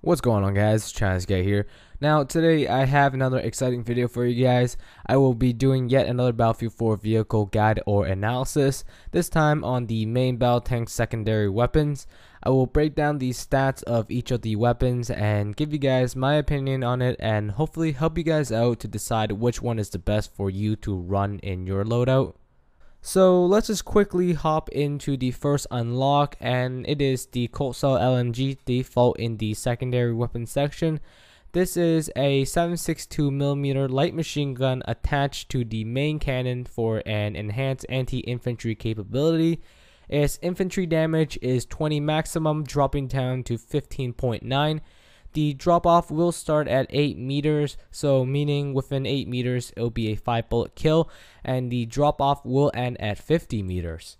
What's going on, guys? COAXIAL here. Now today I have another exciting video for you guys. I will be doing yet another Battlefield 4 vehicle guide or analysis, this time on the main battle tank secondary weapons. I will break down the stats of each of the weapons and give you guys my opinion on it, and hopefully help you guys out to decide which one is the best for you to run in your loadout. So let's just quickly hop into the first unlock, and it is the COAXIALLMG default in the secondary weapon section. This is a 7.62mm light machine gun attached to the main cannon for an enhanced anti-infantry capability. Its infantry damage is 20 maximum, dropping down to 15.9. The drop off will start at 8 meters, so meaning within 8 meters it will be a 5 bullet kill, and the drop off will end at 50 meters.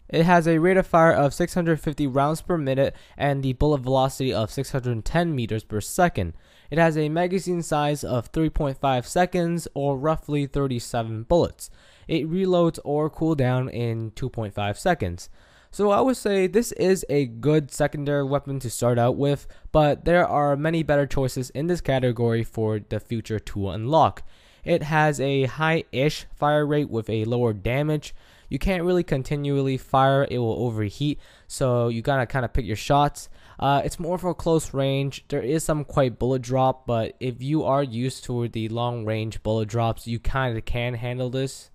It has a rate of fire of 650 rounds per minute and the bullet velocity of 610 meters per second. It has a magazine size of 3.5 seconds, or roughly 37 bullets. It reloads or cooldown in 2.5 seconds. So I would say this is a good secondary weapon to start out with, but there are many better choices in this category for the future to unlock. It has a high-ish fire rate with a lower damage. You can't really continually fire, it will overheat, so you gotta kind of pick your shots. It's more for close range. There is some quite bullet drop, but if you are used to the long range bullet drops, you kind of can handle this.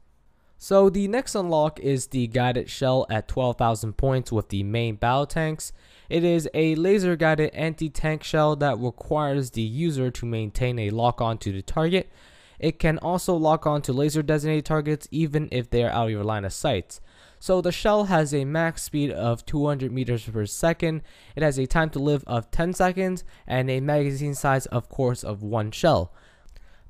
So the next unlock is the guided shell at 12,000 points with the main battle tanks. It is a laser guided anti-tank shell that requires the user to maintain a lock on to the target. It can also lock on to laser designated targets even if they are out of your line of sight. So the shell has a max speed of 200 meters per second. It has a time to live of 10 seconds and a magazine size, of course, of 1 shell.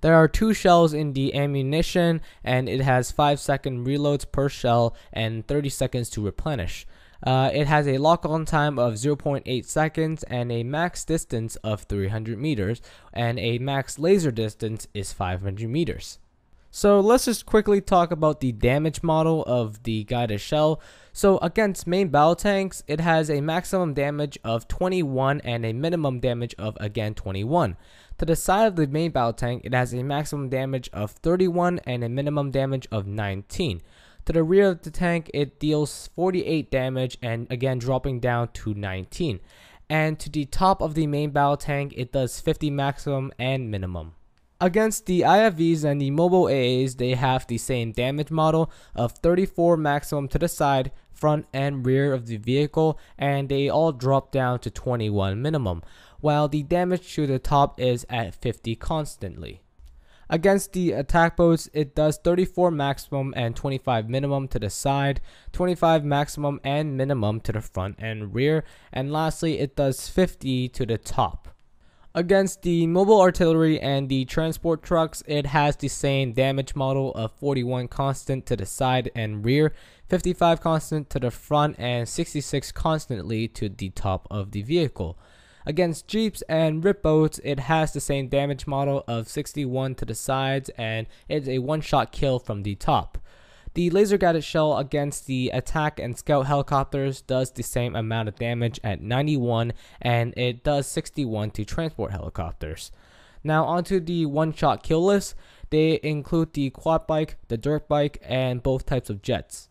There are 2 shells in the ammunition, and it has 5-second reloads per shell and 30 seconds to replenish. It has a lock-on time of 0.8 seconds and a max distance of 300 meters, and a max laser distance is 500 meters. So let's just quickly talk about the damage model of the guided shell. So against main battle tanks, it has a maximum damage of 21 and a minimum damage of again 21. To the side of the main battle tank, it has a maximum damage of 31 and a minimum damage of 19. To the rear of the tank, it deals 48 damage and again dropping down to 19. And to the top of the main battle tank, it does 50 maximum and minimum. Against the IFVs and the mobile AAs, they have the same damage model of 34 maximum to the side, front, and rear of the vehicle, and they all drop down to 21 minimum, while the damage to the top is at 50 constantly. Against the attack boats, it does 34 maximum and 25 minimum to the side, 25 maximum and minimum to the front and rear, and lastly it does 50 to the top. Against the mobile artillery and the transport trucks, it has the same damage model of 41 constant to the side and rear, 55 constant to the front, and 66 constantly to the top of the vehicle. Against jeeps and rip boats, it has the same damage model of 61 to the sides, and it's a one-shot kill from the top. The laser guided shell against the attack and scout helicopters does the same amount of damage at 91, and it does 61 to transport helicopters. Now onto the one-shot kill list. They include the quad bike, the dirt bike, and both types of jets.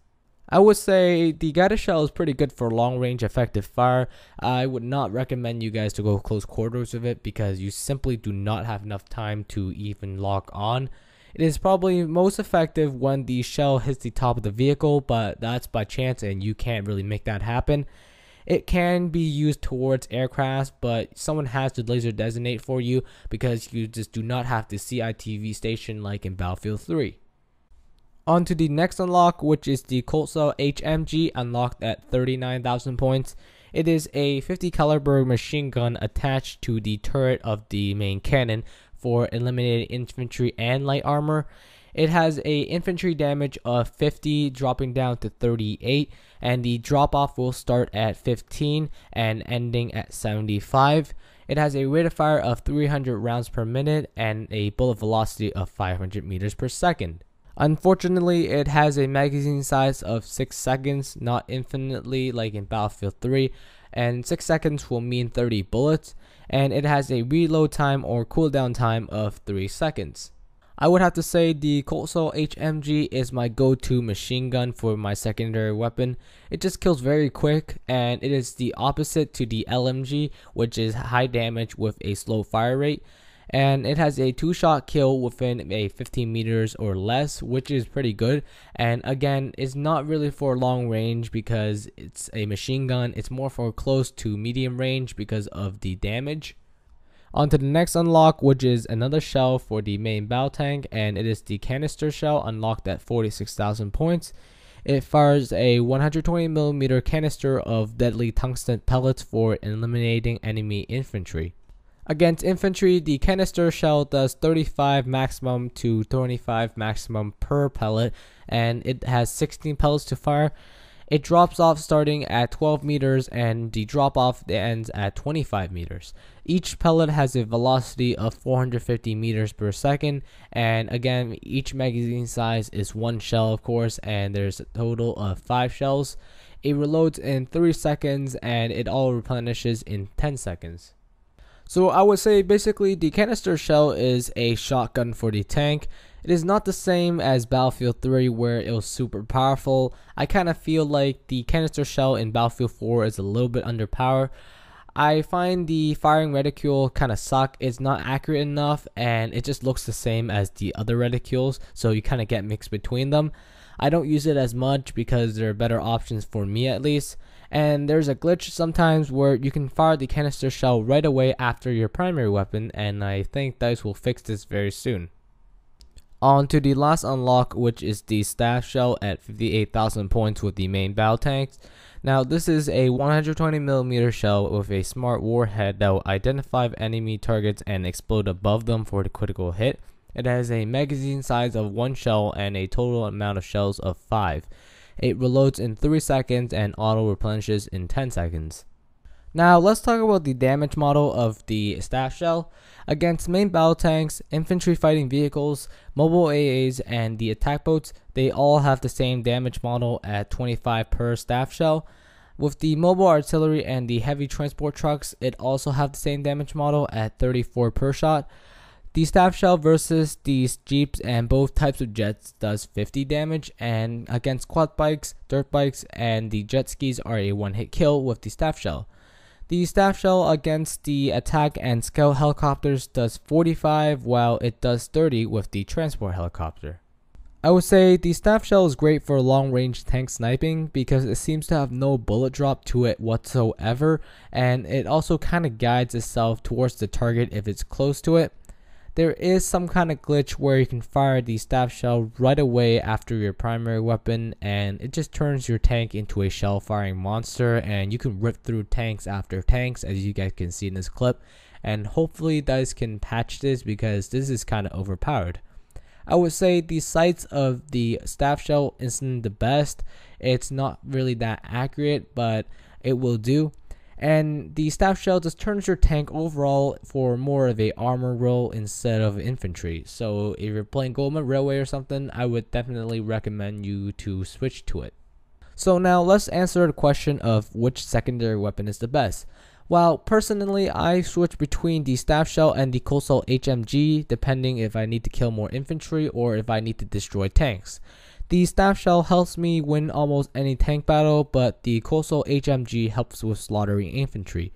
I would say the guided shell is pretty good for long range effective fire. I would not recommend you guys to go close quarters with it because you simply do not have enough time to even lock on. It is probably most effective when the shell hits the top of the vehicle, but that's by chance and you can't really make that happen. It can be used towards aircraft, but someone has to laser designate for you because you just do not have the CITV station like in Battlefield 3. On to the next unlock, which is the COAXIALLMG, unlocked at 39,000 points. It is a 50 caliber machine gun attached to the turret of the main cannon for eliminating infantry and light armor. It has a infantry damage of 50 dropping down to 38, and the drop off will start at 15 and ending at 75. It has a rate of fire of 300 rounds per minute and a bullet velocity of 500 meters per second. Unfortunately, it has a magazine size of 6 seconds, not infinitely like in Battlefield 3, and 6 seconds will mean 30 bullets, and it has a reload time or cooldown time of 3 seconds. I would have to say the COAXIALMG is my go-to machine gun for my secondary weapon. It just kills very quick, and it is the opposite to the LMG, which is high damage with a slow fire rate. And it has a 2-shot kill within a 15 meters or less, which is pretty good. And again, it's not really for long range because it's a machine gun. It's more for close to medium range because of the damage. On to the next unlock, which is another shell for the main battle tank, and it is the canister shell unlocked at 46,000 points. It fires a 120mm canister of deadly tungsten pellets for eliminating enemy infantry. Against infantry, the canister shell does 35 maximum to 25 maximum per pellet, and it has 16 pellets to fire. It drops off starting at 12 meters, and the drop off ends at 25 meters. Each pellet has a velocity of 450 meters per second, and again, each magazine size is 1 shell, of course, and there's a total of 5 shells. It reloads in 3 seconds, and it all replenishes in 10 seconds. So I would say basically the canister shell is a shotgun for the tank. It is not the same as Battlefield 3 where it was super powerful. I kind of feel like the canister shell in Battlefield 4 is a little bit underpowered. I find the firing reticule kind of suck. It's not accurate enough, and it just looks the same as the other reticules, so you kind of get mixed between them. I don't use it as much because there are better options for me at least. And there's a glitch sometimes where you can fire the canister shell right away after your primary weapon, and I think DICE will fix this very soon. On to the last unlock, which is the staff shell at 58,000 points with the main battle tanks. Now this is a 120mm shell with a smart warhead that will identify enemy targets and explode above them for the critical hit. It has a magazine size of 1 shell and a total amount of shells of 5. It reloads in 3 seconds and auto replenishes in 10 seconds. Now let's talk about the damage model of the staff shell. Against main battle tanks, infantry fighting vehicles, mobile AAs, and the attack boats, they all have the same damage model at 25 per staff shell. With the mobile artillery and the heavy transport trucks, it also have the same damage model at 34 per shot. The staff shell versus these jeeps and both types of jets does 50 damage, and against quad bikes, dirt bikes, and the jet skis are a 1-hit kill with the staff shell. The staff shell against the attack and scout helicopters does 45, while it does 30 with the transport helicopter. I would say the staff shell is great for long range tank sniping because it seems to have no bullet drop to it whatsoever, and it also kind of guides itself towards the target if it's close to it. There is some kind of glitch where you can fire the staff shell right away after your primary weapon, and it just turns your tank into a shell firing monster, and you can rip through tanks after tanks, as you guys can see in this clip. And hopefully DICE can patch this because this is kind of overpowered. I would say the sights of the staff shell isn't the best. It's not really that accurate, but it will do. And the staff shell just turns your tank overall for more of a armor role instead of infantry. So if you're playing Goldman Railway or something, I would definitely recommend you to switch to it. So now let's answer the question of which secondary weapon is the best. Well, personally, I switch between the staff shell and the COAXIALMG depending if I need to kill more infantry or if I need to destroy tanks. The staff shell helps me win almost any tank battle, but the COAXIALMG helps with slaughtering infantry.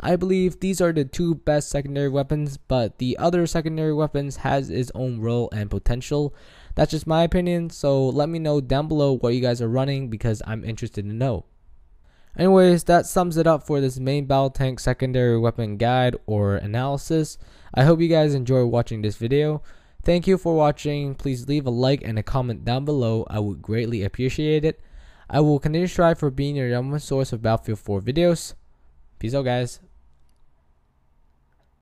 I believe these are the two best secondary weapons, but the other secondary weapons has its own role and potential. That's just my opinion, so let me know down below what you guys are running because I'm interested to know. Anyways, that sums it up for this main battle tank secondary weapon guide or analysis. I hope you guys enjoy watching this video. Thank you for watching. Please leave a like and a comment down below. I would greatly appreciate it. I will continue to strive for being your number one source of Battlefield 4 videos. Peace out, guys.